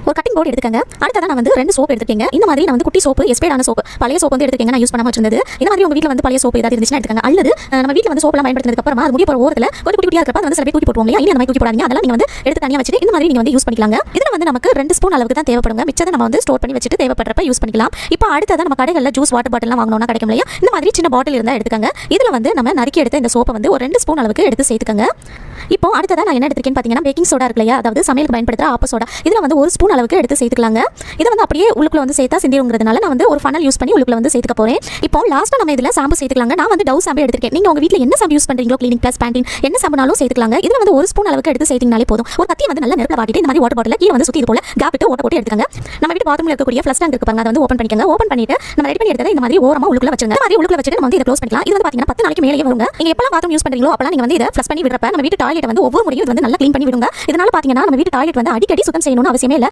ஒரு cutting board எடுத்துக்கங்க. அடுத்ததான் நான் வந்து 2 சோப்பு எடுத்துக்கங்க. இந்த மாதிரி நான் வந்து குட்டி சோப்பு, எஸ்பேடான சோப்பு, பழைய சோப்பு வந்து எடுத்துக்கங்க. நான் யூஸ் பண்ணாம வச்சிருந்தது. இந்த மாதிரி உங்க வீட்ல வந்து பழைய சோப்பு ஏதாவது இருந்துச்சுனா எடுத்துக்கங்க. அல்லது நம்ம வீட்ல வந்து சோப்புலாம் பயன்படுத்தினதுக்கு அப்புறமா அது முடிய போற ஓரத்துல கொஞ்சம் குட்டி குட்டியா இருக்கப்ப வந்து சில பேர் தூக்கி போடுவாங்க இல்லையா? இனி அந்த மாதிரி தூக்கி போடாதீங்க. அதெல்லாம் நீங்க வந்து எடுத்து தனியா வச்சிட்டு இந்த மாதிரி நீங்க வந்து யூஸ் பண்ணிக்கலாங்க. இதுல வந்து நமக்கு 2 ஸ்பூன் அளவுக்கு தான் தேவைப்படுங்க. மிச்சத்தை நம்ம வந்து ஸ்டோர் பண்ணி வச்சிட்டு தேவைப்படுறப்ப யூஸ் பண்ணிக்கலாம். இப்போ அடுத்ததான் நம்ம கடைகள்ல ஜூஸ் வாட்டர் பாட்டில்லாம் வாங்கணும்னா கிடைக்கும் இல்லையா? இந்த மாதிரி சின்ன பாட்டில் இருந்தா எடுத்துக்கங்க. இதுல வந்து நம்ம நறுக்கி எடுத்த இந்த சோப்பை வந்து ஒரு 2 ஸ்பூன் அளவுக்கு எடுத்து சேர்த்துக்கங்க. இப்போ அடுத்ததா நான் என்ன எடுத்துக்கேன்னு பாத்தீங்கன்னா பேக்கிங் சோடா இருக்கு இல்லையா? அதாவது சமையலுக்கு பயன்படுத்துற ஆப்ப சோடா. இதுல வந்து 1 ஸ்பூன் அளவுக்கு எடுத்து சேர்த்துக்கலாங்க. இதை வந்து அப்படியே உள்ளுக்குள்ள வந்து சேர்த்தா சிந்திருங்கிறதுனால நான் வந்து ஒரு ஃபனல் யூஸ் பண்ணி உள்ளுக்குள்ள வந்து சேர்த்துக்க போறேன். இப்போ லாஸ்ட்டா நம்ம இதுல ஷாம்பு சேர்த்துக்கலாங்க. நான் வந்து டவ் ஷாம்பு எடுத்துக்கேன். நீங்க உங்க வீட்ல என்ன ஷாம்பு யூஸ் பண்றீங்களோ கிளினிக் பிளஸ் பேண்டின் என்ன ஷாம்புனாலும் சேர்த்துக்கலாங்க. இதுல வந்து 1 ஸ்பூன் அளவுக்கு எடுத்து சேர்த்தீங்கனாலே போதும். ஒரு கத்தியை வந்து நல்லா நெருப்புல வாட்டிட்டு இந்த மாதிரி வாட்டர் பாட்டில கீழ வந்து சுத்தி இது போல கேப் விட்டு ஓட்ட போட்டு எடுத்துக்கங்க. நம்ம வீட்டு பாத்ரூம்ல இருக்கக்கூடிய ஃப்ளஷ் டேங்க் இருக்கு பாருங்க. அதை வந்து ஓபன் பண்ணிக்கங்க. ஓபன் பண்ணிட்டு நம்ம ரெடி பண்ணி எடுத்ததை இந்த மாதிரி ஓரமா உள்ளுக்குள்ள வச்சிருங்க. இந்த மாதிரி உள்ளுக்குள்ள வச்சிட்டு நம்ம வந்து இதை க்ளோஸ் பண்ணிக்கலாம். இது வந்து பாத்தீங்கன்னா 10 நாளைக்கு மேலேயே வருங்க. நீங்க எப்பலாம் பாத்ரூம் யூஸ் பண்றீங்களோ அப்பலாம் நீங்க வந்து இதை ஃப்ளஷ் பண்ணி விடுறப்ப நம்ம வீட்டு டாய்லெட் வந்து ஒவ்வொரு முறையும் இது வந்து நல்லா க்ளீன் பண்ணி விடுங்க. இதனால பாத்தீங்கன்னா நம்ம வீட்டு டாய்லெட் வந்து அடிக்கடி சுத்தம் செய்யணும்னு அவசியமே இல்ல.